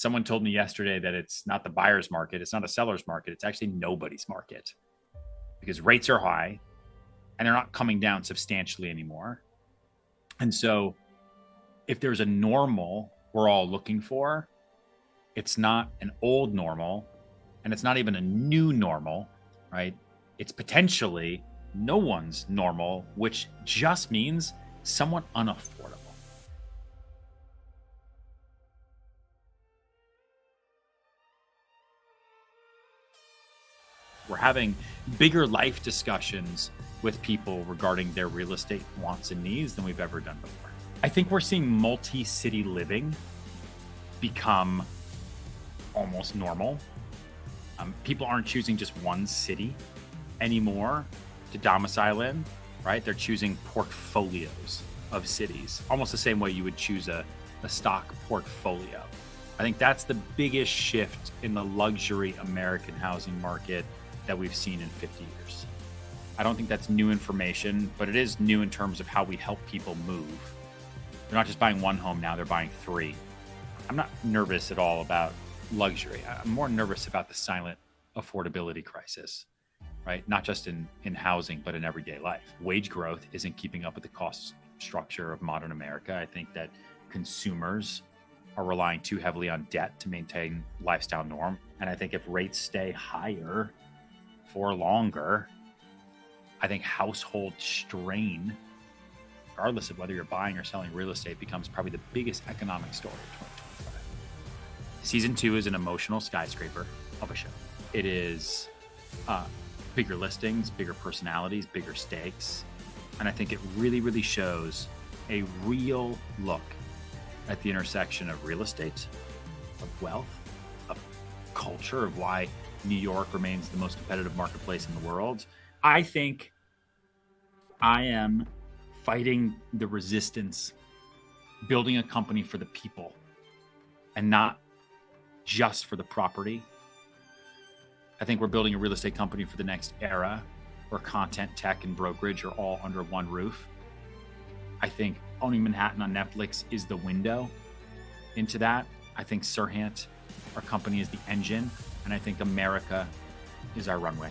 Someone told me yesterday that it's not the buyer's market, it's not a seller's market, it's actually nobody's market because rates are high and they're not coming down substantially anymore. And so if there's a normal we're all looking for, it's not an old normal and it's not even a new normal, right? It's potentially no one's normal, which just means somewhat unaffordable. We're having bigger life discussions with people regarding their real estate wants and needs than we've ever done before. I think we're seeing multi-city living become almost normal. People aren't choosing just one city anymore to domicile in, right? They're choosing portfolios of cities, almost the same way you would choose a stock portfolio. I think that's the biggest shift in the luxury American housing market that we've seen in 50 years. I don't think that's new information, but it is new in terms of how we help people move. They're not just buying one home now, they're buying three. I'm not nervous at all about luxury. I'm more nervous about the silent affordability crisis, right? Not just in housing, but in everyday life. Wage growth isn't keeping up with the cost structure of modern America. I think that consumers are relying too heavily on debt to maintain lifestyle norm. And I think if rates stay higher for longer, I think household strain, regardless of whether you're buying or selling real estate, becomes probably the biggest economic story of 2025. Season 2 is an emotional skyscraper of a show. It is bigger listings, bigger personalities, bigger stakes. And I think it really, really shows a real look at the intersection of real estate, of wealth, of culture, of why New York remains the most competitive marketplace in the world. I think I am fighting the resistance, building a company for the people and not just for the property. I think we're building a real estate company for the next era where content, tech, and brokerage are all under one roof. I think owning Manhattan on Netflix is the window into that. I think Serhant, our company, is the engine, and I think America is our runway.